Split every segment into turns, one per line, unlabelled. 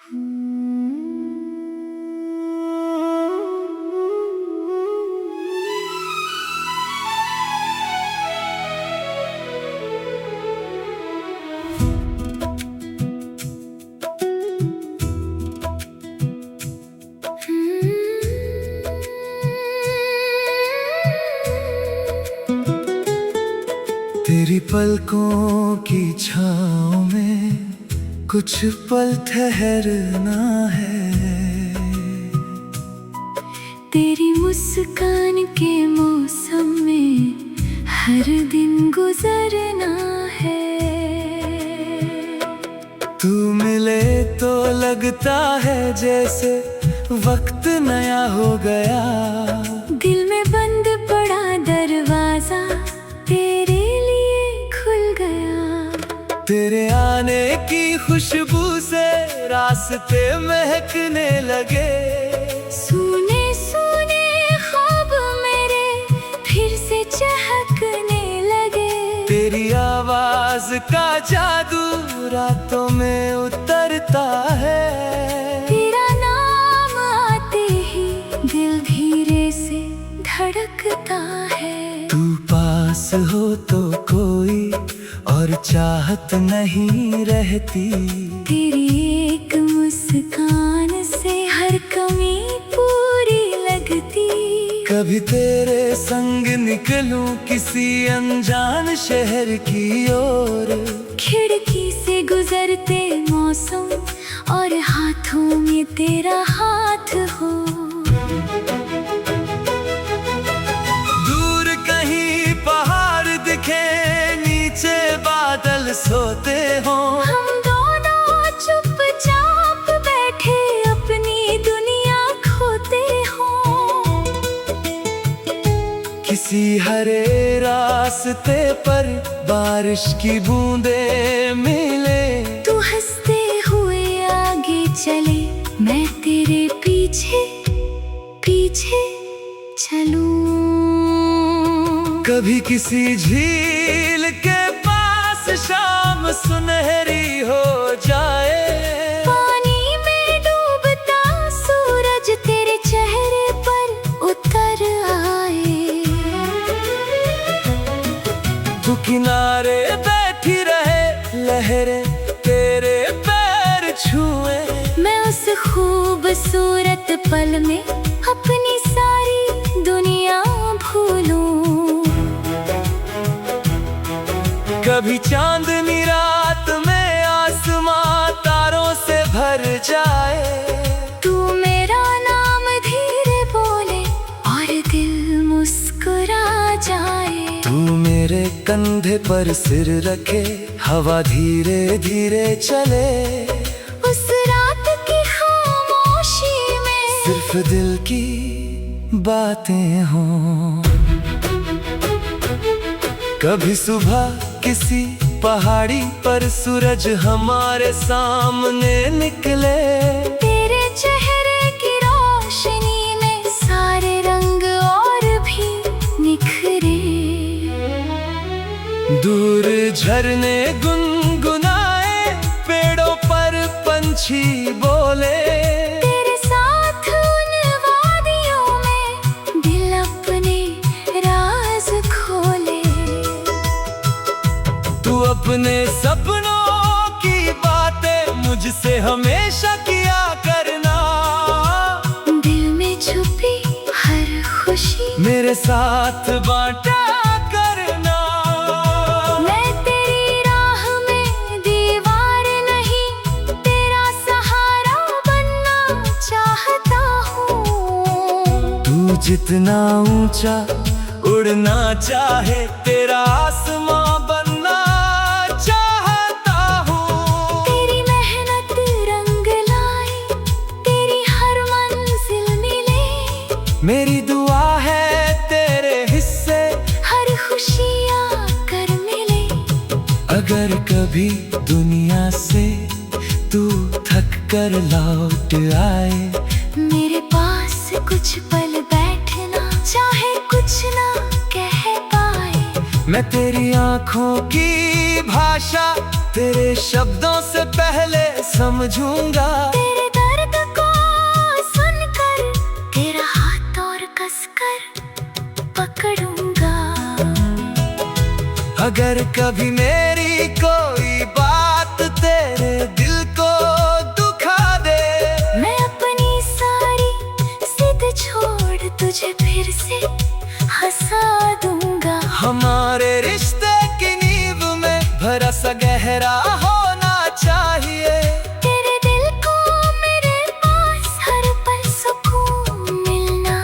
तेरी पलकों की छाँव में कुछ पल ठहरना है,
तेरी मुस्कान के मौसम में हर दिन गुजरना है।
तू मिले तो लगता है जैसे वक्त नया हो गया।
दिल में बंद पड़ा दरवाजा तेरे लिए खुल गया।
तेरे आने की खुशबू से रास्ते महकने लगे।
सुने सुने ख्वाब मेरे फिर से चहकने लगे।
तेरी आवाज का जादू रातों में उतरता है।
तेरा नाम आते ही दिल धीरे से धड़कता है।
तू पास हो तो कोई और चाहत नहीं रहती।
तेरी एक मुस्कान से हर कमी पूरी लगती।
कभी तेरे संग निकलूं किसी अनजान शहर की ओर।
खिड़की से गुजरते मौसम और हाथों में तेरा हाथ हो।
दूर कहीं पहाड़ दिखे, नीचे बादल सोते हों।
हम दोनों चुपचाप बैठे अपनी दुनिया खोते हों।
किसी हरे रास्ते पर बारिश की बूंदें मिले।
तू हंसते हुए आगे चले, मैं तेरे पीछे पीछे चलूं।
कभी किसी झील के पास शाम सुनहरी हो जाए।
पानी में डूबता सूरज तेरे चेहरे पर उतर आए।
तू किनारे बैठी रहे, लहरें तेरे पैर छुए।
मैं उस खूबसूरत पल में अपनी सारी दुनिया भूलूं।
कभी चांदनी रात में आसमां तारों से भर जाए।
तू मेरा नाम धीरे बोले और दिल मुस्कुरा जाए।
तू मेरे कंधे पर सिर रखे, हवा धीरे धीरे चले।
उस रात की खामोशी में
सिर्फ दिल की बातें हों। कभी सुबह किसी पहाड़ी पर सूरज हमारे सामने निकले।
तेरे चेहरे की रोशनी में सारे रंग और भी निखरे।
दूर झरने गुनगुनाए, पेड़ों पर पंछी बोले।
तेरे साथ उन वादियों में दिल अपने राज खोले।
तू अपने सपनों की बातें मुझसे हमेशा किया करना।
दिल में छुपी हर खुशी
मेरे साथ बांटा करना।
मैं तेरी राह में दीवार नहीं, तेरा सहारा बनना चाहता हूँ।
तू जितना ऊंचा उड़ना चाहे, तेरा आसमां बनना चाहता हूँ।
तेरी मेहनत रंग लाए, तेरी हर मंजिल मिले।
मेरी दुआ है तेरे हिस्से
हर खुशियाँ कर मिले।
अगर कभी दुनिया से तू थक कर लौट आए,
मेरे पास कुछ पल बैठना, चाहे कुछ ना कह पाए।
मैं तेरी आँखों की भाषा तेरे शब्दों से पहले समझूंगा।
तेरे
कभी मेरी कोई बात तेरे दिल को दुखा दे।
मैं अपनी सारी जिद छोड़ तुझे फिर से हंसा दूंगा।
हमारे रिश्ते की नींव में भरोसा गहरा होना चाहिए।
तेरे दिल को मेरे पास हर पल सुकून मिलना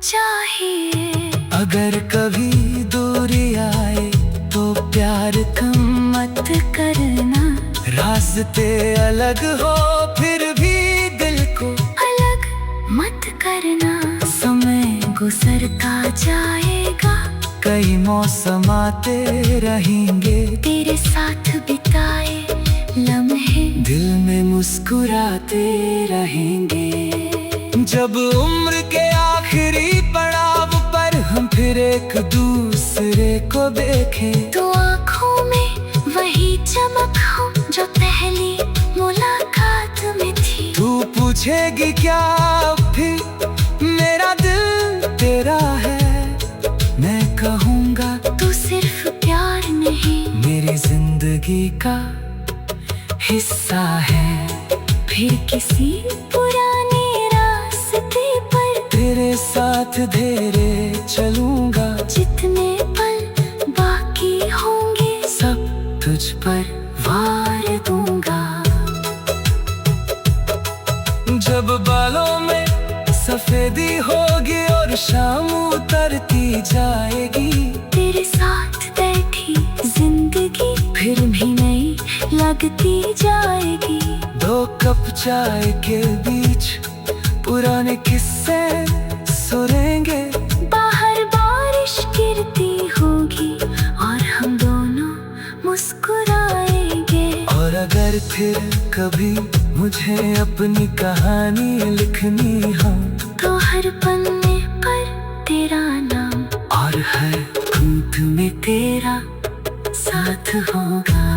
चाहिए।
अगर कभी दूरी आए तो प्यार कम मत करना। रास्ते अलग हो फिर भी दिल को
अलग मत करना। समय गुजरता जाएगा,
कई मौसम आते रहेंगे।
तेरे साथ बिताए लम्हे
दिल में मुस्कुराते रहेंगे। जब उम्र के आखिरी पड़ाव पर हम फिर एक दूसरे को देखें,
तो आँखों में वही चमक हो जो पहली मुलाकात में थी।
तू पूछेगी क्या फिर मेरा दिल तेरा है, मैं कहूँगा
तू सिर्फ प्यार नहीं
मेरी जिंदगी का हिस्सा है।
फिर किसी पुराने रास्ते पर
तेरे साथ धीरे चलूंगा।
जितने पल बाकी होंगे
सब तुझ पर
वार दूंगा।
जब बालों में सफेदी होगी और शाम उतरती जाएगी,
तेरे साथ बैठी जिंदगी फिर भी नई लगती जाएगी।
दो कप चाय के बीच पुराने किस्से सुनेंगे।
बाहर बारिश गिरती होगी और हम दोनों मुस्कुराएंगे।
और अगर फिर कभी मुझे अपनी कहानी लिखनी हो,
तो हर पन्ने पर तेरा नाम
और हर घूंट में तेरा साथ होगा।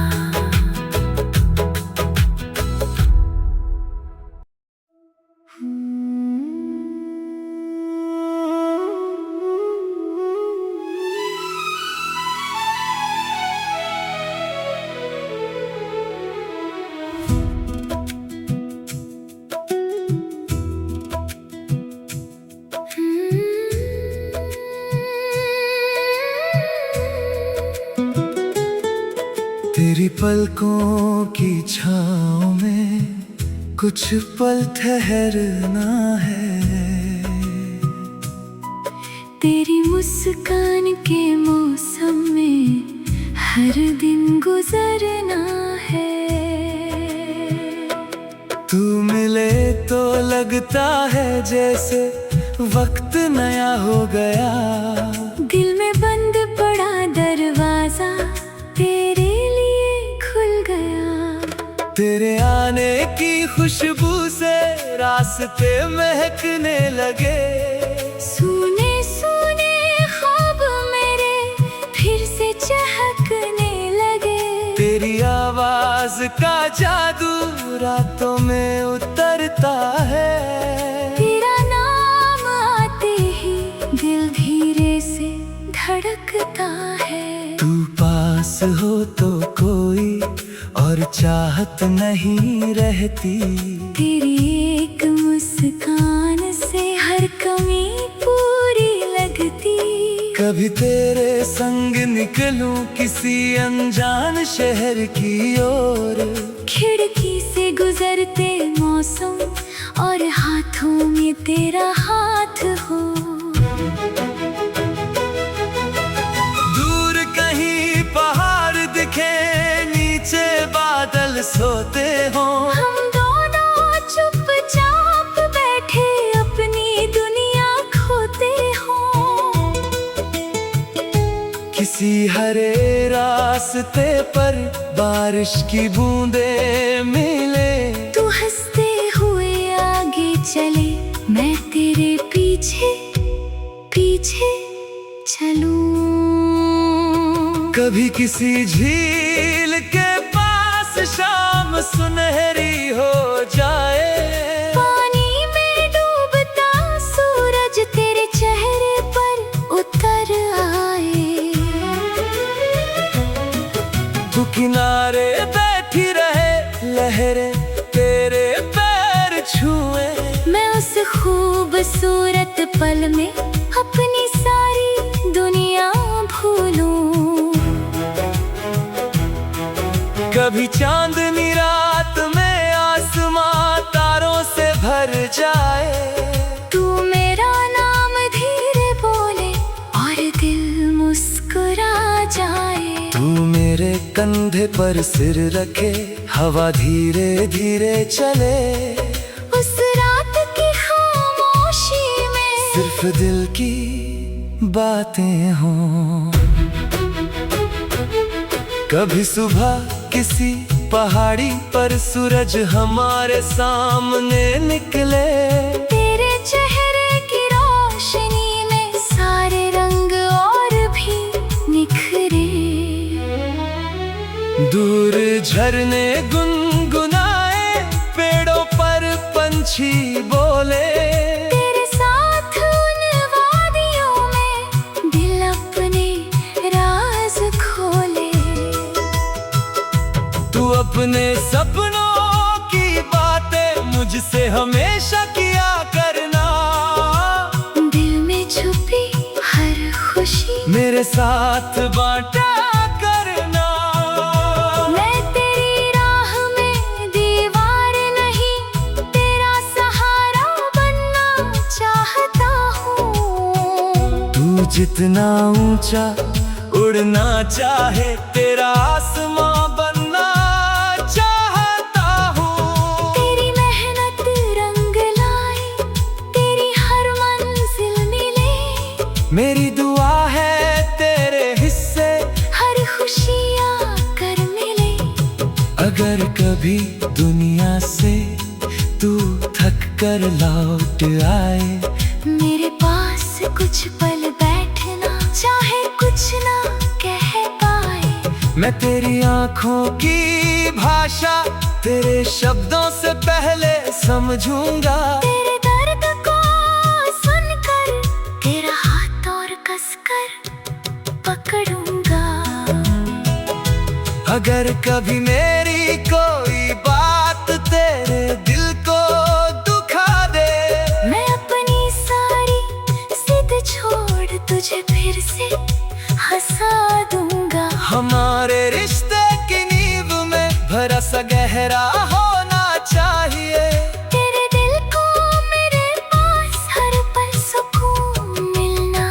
तेरी पलकों की छाँव में कुछ पल ठहरना है।
तेरी मुस्कान के मौसम में हर दिन गुजरना है।
तू मिले तो लगता है जैसे वक्त नया हो गया।
दिल में बंद पड़ा दरवाजा तेरे लिए खुल गया।
तेरे आने की खुशबू से रास्ते महकने लगे।
सुने सुने ख्वाब मेरे फिर से चहकने लगे।
तेरी आवाज का जादू रातों में उतरता है।
तेरा नाम आते ही दिल धीरे से धड़कता है।
तू पास हो तो कोई और चाहत नहीं रहती।
तेरी एक मुस्कान से हर कमी पूरी लगती।
कभी तेरे संग निकलूं किसी अनजान शहर की ओर।
खिड़की से गुजरते मौसम और हाथों में तेरा हाथ हो।
दूर कहीं पहाड़ दिखे, नीचे बादल सोते हो।
हम दोनों चुपचाप बैठे अपनी दुनिया खोते हो।
किसी हरे रास्ते पर बारिश की बूंदें मिले।
तू हंसते हुए आगे चले, मैं तेरे पीछे पीछे चलूं।
कभी किसी झील के पास शाम सुनहरी हो जाए।
पानी में डूबता सूरज तेरे चेहरे पर उतर आए।
लहरें तेरे पैर छुए।
मैं उस खूबसूरत पल में अपनी सारी दुनिया भूलूं।
कभी चांदनी रात में आसमां तारों से भर जाए।
तू मेरा नाम धीरे बोले और दिल मुस्कुरा जाए।
तू मेरे कंधे पर सिर रखे, हवा धीरे धीरे चले।
उस रात की खामोशी में
सिर्फ दिल की बातें हों। कभी सुबह किसी पहाड़ी पर सूरज हमारे सामने निकले।
तेरे चेहरे की रोशनी में सारे रंग और भी निखरे।
दूर झरने गुनगुनाए, पेड़ों पर पंछी बोले।
तेरे साथ उन वादियों में दिल अपने राज खोले।
तू अपने सपनों की बातें मुझसे हमेशा किया करना।
दिल में छुपी हर खुशी
मेरे साथ बांटा करना।
मैं तेरी राह में दीवार नहीं, तेरा सहारा बनना चाहता हूँ।
तू जितना ऊंचा उड़ना चाहे, तेरा आसमां बनना चाहता हूँ।
तेरी मेहनत रंग लाए, तेरी हर मंजिल मिले।
मेरी दुआ है तेरे हिस्से
हर खुशियाँ कर मिले।
अगर कभी दुनिया से तू थक कर लौट आए।
मेरे पास कुछ पल बैठना, चाहे कुछ ना कह पाए।
मैं तेरी आंखों की भाषा तेरे शब्दों से पहले समझूंगा।
तेरे दर्द को सुनकर तेरा हाथ और कसकर पकड़ूंगा।
अगर कभी मेरी कोई बात तेरे दिल को दुखा दे।
मैं अपनी सारी जिद छोड़ तुझे फिर से हंसा दूंगा।
हमारे रिश्ते की नींव में भरोसा गहरा होना चाहिए।
तेरे दिल को मेरे पास हर पल सुकून मिलना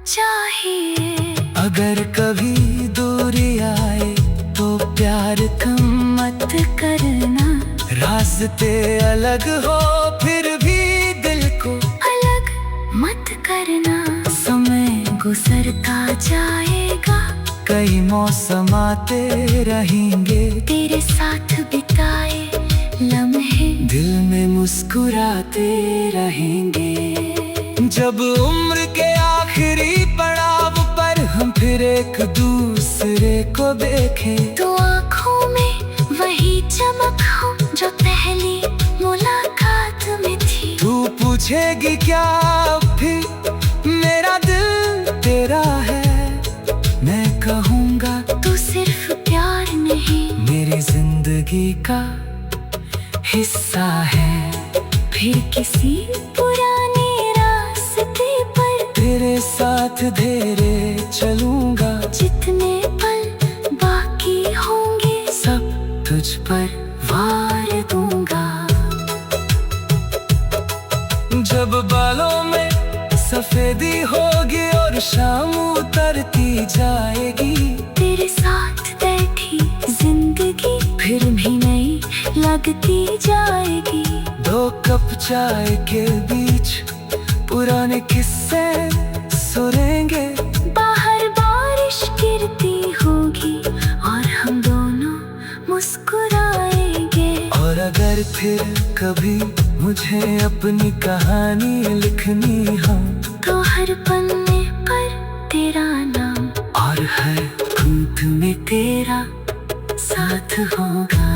चाहिए।
अगर कभी दूरी आए तो प्यार कम मत करना। रास्ते अलग हो फिर भी दिल को
अलग मत करना। समय गुजरता जाएगा,
कई मौसम आते रहेंगे।
तेरे साथ बिताए लम्हे
दिल में मुस्कुराते रहेंगे। जब उम्र के आखिरी पड़ाव पर हम फिर एक दूसरे को देखें।
तो आँखों में वही चमक हो जो पहली मुलाकात में थी।
तू पूछेगी क्या फिर मेरा दिल तेरा है। मैं कहूँगा
तू सिर्फ प्यार नहीं,
मेरी जिंदगी का हिस्सा है।
फिर किसी पुराने रास्ते पर
तेरे साथ धीरे चलूंगा।
जितने पल बाकी होंगे
सब तुझ पर
वार दूंगा।
जब बालों में सफेदी होगी और शाम उतरती जाएगी।
तेरे साथ बैठी जिंदगी फिर भी नई लगती जाएगी।
दो कप चाय के बीच पुराने किस्से सुनेंगे।
बाहर बारिश गिरती होगी और हम दोनों मुस्कुराएंगे।
और अगर फिर कभी मुझे अपनी कहानी लिखनी हो
तो हर पन्ने पर तेरा नाम
और हर बूंद में तेरा साथ होगा।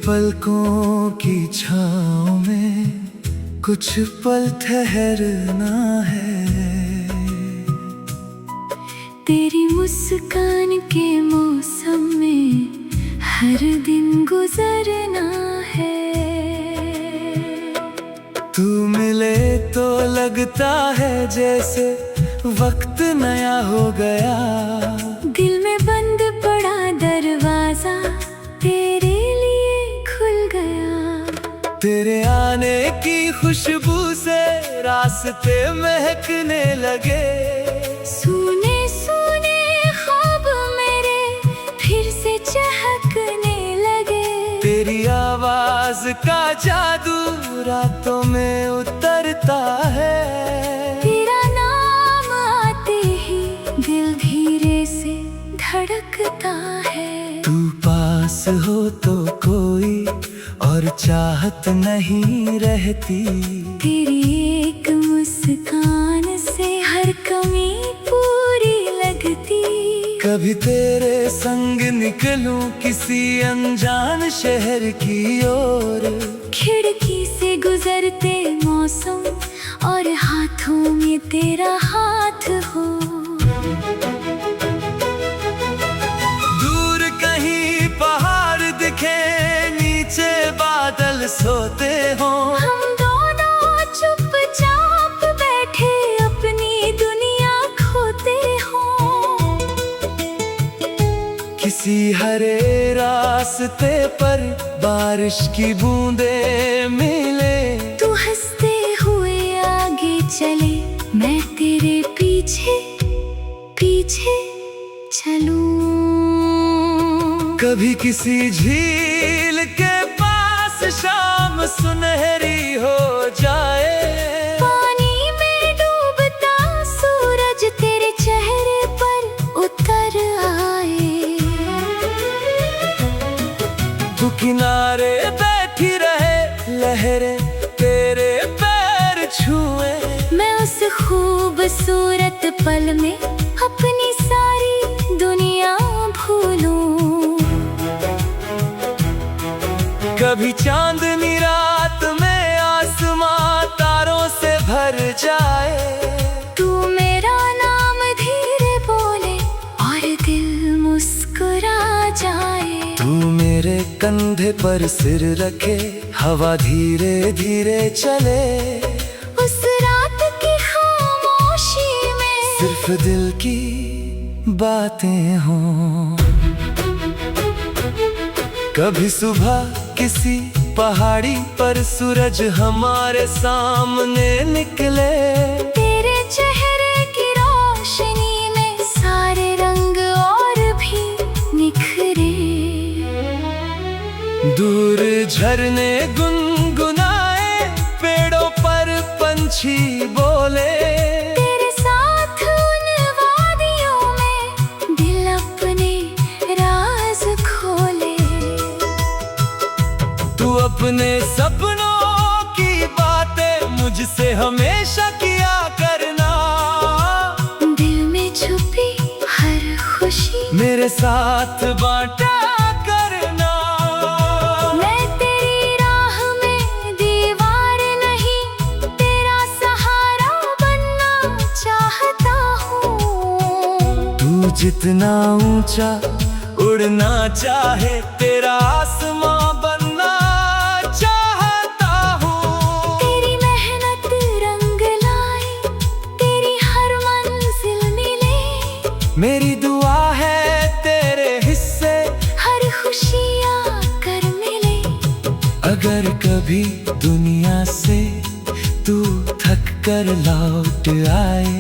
पलकों की छाँव में कुछ पल ठहरना है।
तेरी मुस्कान के मौसम में हर दिन गुजरना है।
तू मिले तो लगता है जैसे वक्त नया हो गया।
दिल में बंद पड़ा दरवाजा तेरे लिए खुल गया।
तेरे आने की खुशबू से रास्ते महकने लगे।
सुने सुने ख्वाब मेरे फिर से चहकने लगे।
तेरी आवाज का जादू रातों में उतरता है।
तेरा नाम आते ही दिल धीरे से धड़कता है।
तू पास हो तो कोई और चाहत नहीं रहती।
तेरी एक मुस्कान से हर कमी पूरी लगती।
कभी तेरे संग निकलूं किसी अनजान शहर की ओर।
खिड़की से गुजरते मौसम और हाथों में तेरा हाथ हो।
दूर कहीं पहाड़ दिखे, नीचे बादल सोते हो।
हम दोनों चुपचाप बैठे अपनी दुनिया खोते हो।
किसी हरे रास्ते पर बारिश की बूंदें मिले।
तू हंसते हुए आगे चले, मैं तेरे पीछे पीछे चलूं।
कभी किसी झील के पास शाम सुनहरी हो जाए।
पानी में डूबता सूरज तेरे चेहरे पर उतर आए।
तू किनारे बैठी रहे, लहरें तेरे पैर छुए।
मैं उस खूबसूरत पल में अपनी सारी दुनिया भूलूं।
कभी चांदनी रात में आसमां तारों से भर जाए।
तू मेरा नाम धीरे बोले और दिल मुस्कुरा जाए।
तू मेरे कंधे पर सिर रखे, हवा धीरे धीरे चले।
उस रात की खामोशी में
सिर्फ दिल की बातें हों। कभी सुबह किसी पहाड़ी पर सूरज हमारे सामने निकले।
तेरे चेहरे की रोशनी में सारे रंग और भी निखरे।
दूर झरने गुनगुनाए, पेड़ों पर पंछी बोले।
तेरे साथ उन वादियों में दिल अपने राज खोले।
तू अपने सपनों की बातें मुझसे हमेशा किया करना।
दिल में छुपी हर खुशी
मेरे साथ बांटा करना।
मैं तेरी राह में दीवार नहीं, तेरा सहारा बनना चाहता हूँ।
तू जितना ऊंचा उड़ना चाहे, तेरा आसमां बनना चाहता हूँ।
तेरी मेहनत रंग लाए, तेरी हर मंजिल मिले।
मेरी दुआ है तेरे हिस्से
हर खुशियाँ कर मिले।
अगर कभी दुनिया से तू थक कर लौट आए।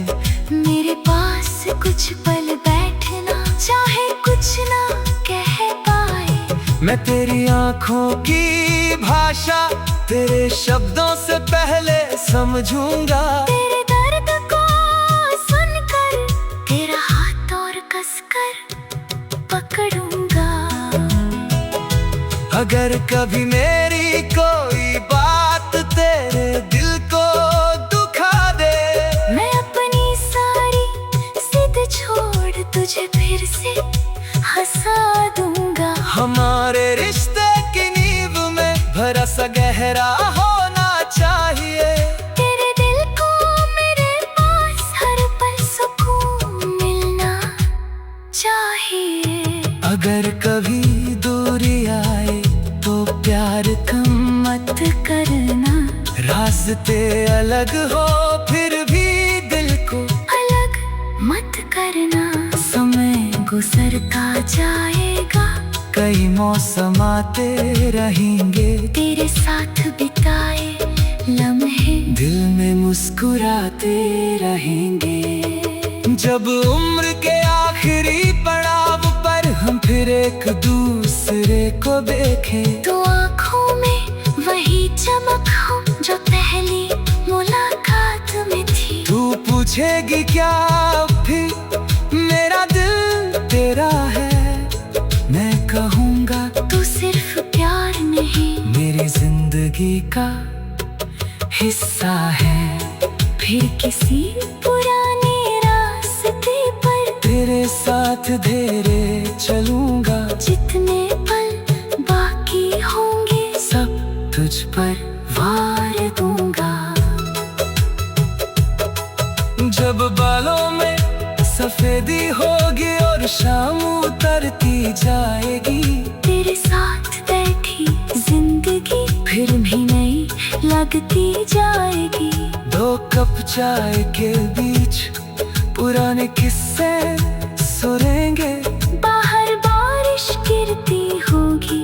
मेरे पास कुछ पल बैठना, चाहे कुछ ना कह पाए।
मैं तेरी आंखों की भाषा तेरे शब्दों से पहले समझूंगा।
तेरे दर्द को सुनकर तेरा हाथ और कसकर पकड़ूंगा।
अगर कभी मेरी कोई बात तेरे दिल को दुखा दे।
मैं अपनी सारी जिद छोड़ तुझे फिर से हंसा दूंगा।
हमारे रिश्ते की नींव तुम्हारा सा गहरा होना चाहिए।
तेरे दिल को मेरे पास हर पल सुकून मिलना चाहिए।
अगर कभी दूरी आए तो प्यार कम मत करना। रास्ते अलग हो फिर भी दिल को
अलग मत करना। समय गुजरता जाएगा,
कई मौसम आते रहेंगे।
तेरे साथ बिताए लम्हे
दिल में मुस्कुराते रहेंगे। जब उम्र के आखिरी पड़ाव पर हम फिर एक दूसरे को देखें,
तो आँखों में वही चमक हो जो पहली मुलाकात में थी।
तू पूछेगी क्या फिर मेरा दिल तेरा है, मैं कहूँगा
तू सिर्फ प्यार नहीं
मेरी जिंदगी का हिस्सा है।
फिर किसी पुराने रास्ते पर
तेरे साथ धीरे चलूंगा।
जितने पल बाकी होंगे
सब तुझ पर
वार दूंगा।
जब बालों में सफेदी होगी और शाम उतरती जाएगी,
तेरे साथ बैठी जिंदगी फिर भी नई लगती जाएगी।
दो कप चाय के बीच पुराने किस्से सुनेंगे।
बाहर बारिश गिरती होगी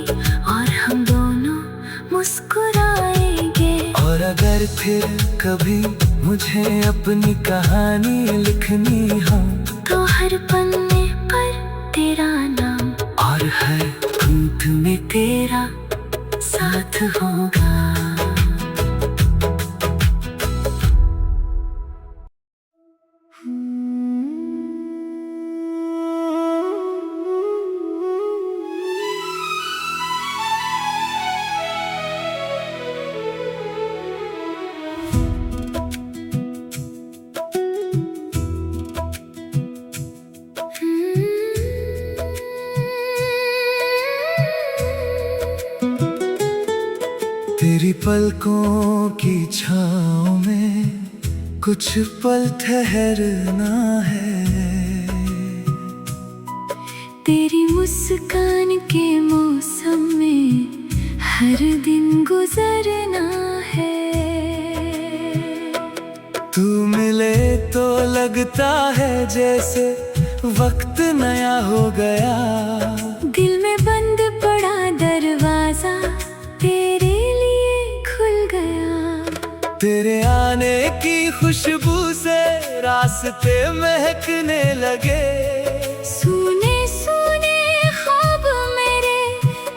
और हम दोनों मुस्कुराएंगे।
और अगर फिर कभी मुझे अपनी कहानी लिखनी हो,
तो हर पन्ने पर तेरा नाम
और हर बूंद में तेरा साथ होगा। तेरी पलकों की छाँव में कुछ पल ठहरना है।
तेरी मुस्कान के मौसम में हर दिन गुजरना है।
तू मिले तो लगता है जैसे वक्त नया हो गया।
दिल में बंद पड़ा दरवाजा तेरे लिए खुल गया।
तेरे आने की खुशबू से रास्ते महकने लगे।
सुने सुने ख्वाब मेरे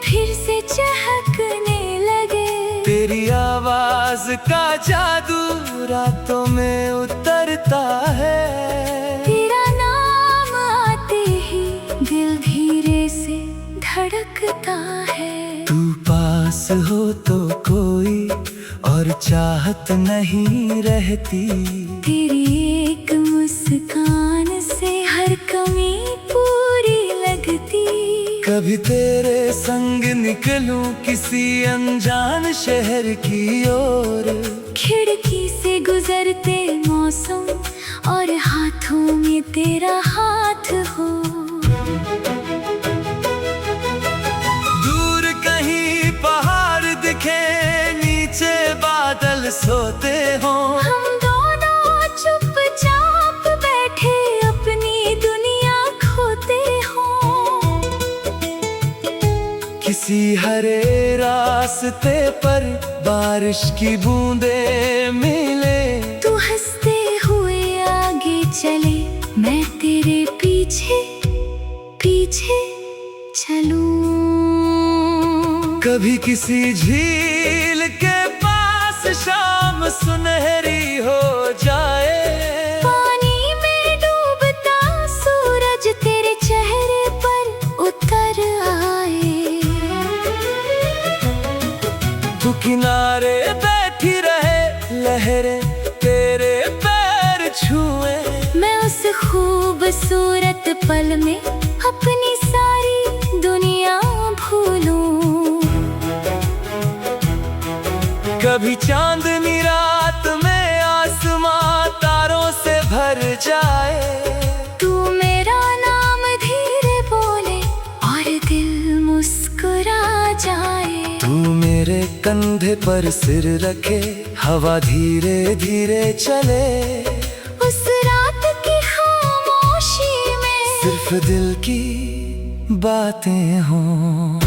फिर से चहकने लगे।
तेरी आवाज का जादू रातों में उतरता है।
तेरा नाम आते ही दिल धीरे से धड़कता है।
तू पास हो तो कोई और चाहत नहीं रहती।
तेरी एक मुस्कान से हर कमी पूरी लगती।
कभी तेरे संग निकलूं किसी अनजान शहर की ओर।
खिड़की से गुजरते मौसम और हाथों में तेरा हाथ हो।
दूर कहीं पहाड़ दिखे, नीचे बादल सोते हो।
हम दोनों चुपचाप बैठे अपनी दुनिया खोते हो।
किसी हरे रास्ते पर बारिश की बूंदें मिले।
तू हंसते हुए आगे चले, मैं तेरे पीछे पीछे चलूं।
कभी किसी झील के पास शाम सुनहरी हो जाए।
पानी में डूबता सूरज तेरे चेहरे पर उतर आए।
तू किनारे बैठी रहे, लहरें तेरे पैर छुए।
मैं उस खूबसूरत पल में अपनी सारी दुनिया भूलूं।
कभी चांदनी रात में आसमां तारों से भर जाए,
तू मेरा नाम धीरे बोले और दिल मुस्कुरा जाए।
तू मेरे कंधे पर सिर रखे, हवा धीरे धीरे चले,
उस रात की खामोशी में
सिर्फ दिल की बातें हों।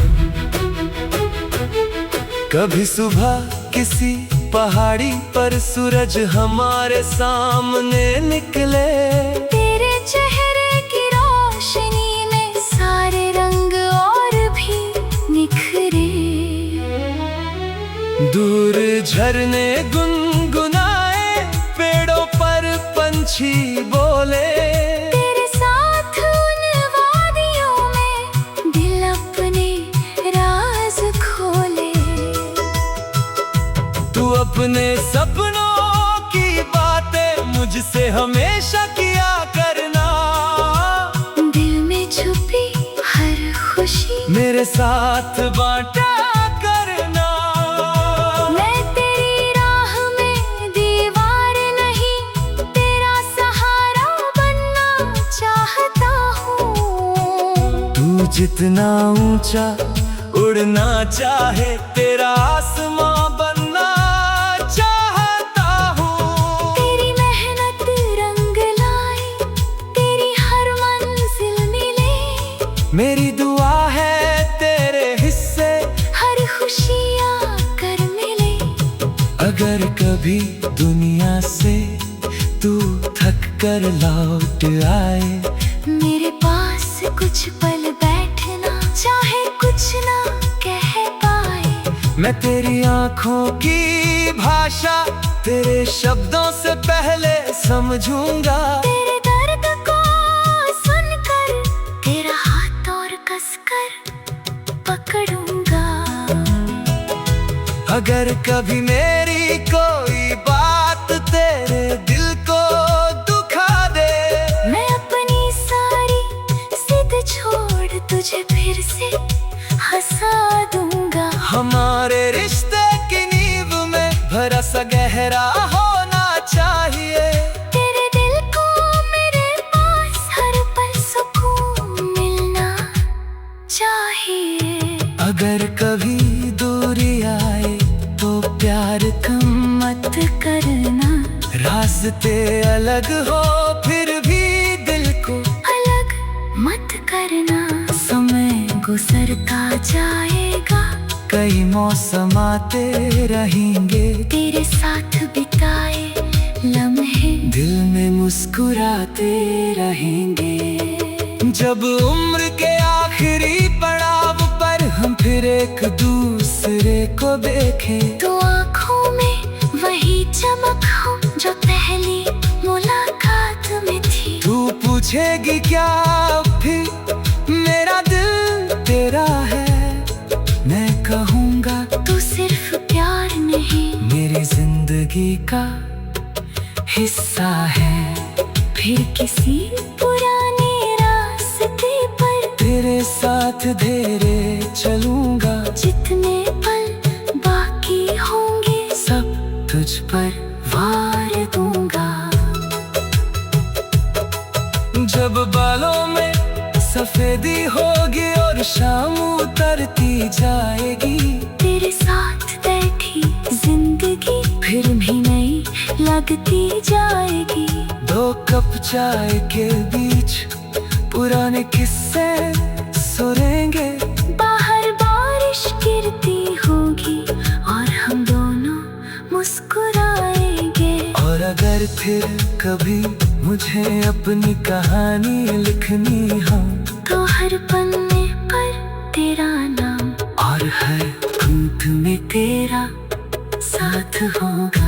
कभी सुबह किसी पहाड़ी पर सूरज हमारे सामने निकले,
तेरे चेहरे की रोशनी में सारे रंग और भी निखरे।
दूर झरने गुनगुनाए, पेड़ों पर पंछी बोले,
तेरे साथ उन वादियों में दिल अपने राज खोले।
तू अपने सपनों की बातें मुझसे हमेशा किया करना,
दिल में छुपी हर खुशी
मेरे साथ बांटा करना।
मैं तेरी राह में दीवार नहीं, तेरा सहारा बनना चाहता हूँ।
तू जितना ऊंचा उड़ना चाहे, तेरा आसमां बनना चाहता हूँ।
तेरी मेहनत रंग लाए, तेरी हर मंजिल मिले,
मेरी दुआ है तेरे हिस्से
हर खुशियाँ कर मिले।
अगर कभी दुनिया से तू थक कर लौट आए,
मेरे पास कुछ पल बैठना, चाहे कुछ ना कह पाए।
मैं तेरी आंखों की भाषा तेरे शब्दों से पहले समझूंगा।
तेरे दर्द को सुनकर तेरा हाथ और कसकर पकड़ूंगा।
अगर कभी मेरी कोई बात तेरे दिल को दुखा दे,
मैं अपनी सारी जिद छोड़ तुझे फिर से हंसा दूंगा।
हमारे रिश्ते की नींव में भरोसा गहरा होना चाहिए,
तेरे दिल को मेरे पास हर पल सुकून मिलना चाहिए।
अगर कभी दूरी आए तो प्यार कम मत करना, रास्ते अलग हो फिर भी दिल को
अलग मत करना। समय गुजरता जाएगा,
कई मौसम आते रहेंगे,
तेरे साथ बिताए लम्हे
दिल में मुस्कुराते रहेंगे। जब उम्र के आखिरी पड़ाव पर हम फिर एक दूसरे को देखें,
तो आँखों में वही चमक हो जो पहली मुलाकात में थी।
तू पूछेगी क्या फिर मेरा दिल तेरा है, मैं कहूँगा
तू सिर्फ प्यार नहीं,
मेरी जिंदगी का हिस्सा है।
फिर किसी पुराने रास्ते पर
तेरे साथ धीरे चलूंगा,
जितने पल बाकी होंगे
सब तुझ पर
वार दूंगा।
जब बालों में सफेदी होगी और शाम उतरती जाएगी,
तेरे साथ बैठी जिंदगी फिर भी नई लगती जाएगी।
दो कप चाय के बीच पुराने किस्से सुनेंगे,
बाहर बारिश गिरती होगी और हम दोनों मुस्कुराएंगे।
और अगर फिर कभी मुझे अपनी कहानी लिखनी हो,
तो हर पन्ने पर तेरा नाम
और हर घूंट में तेरा साथ होगा।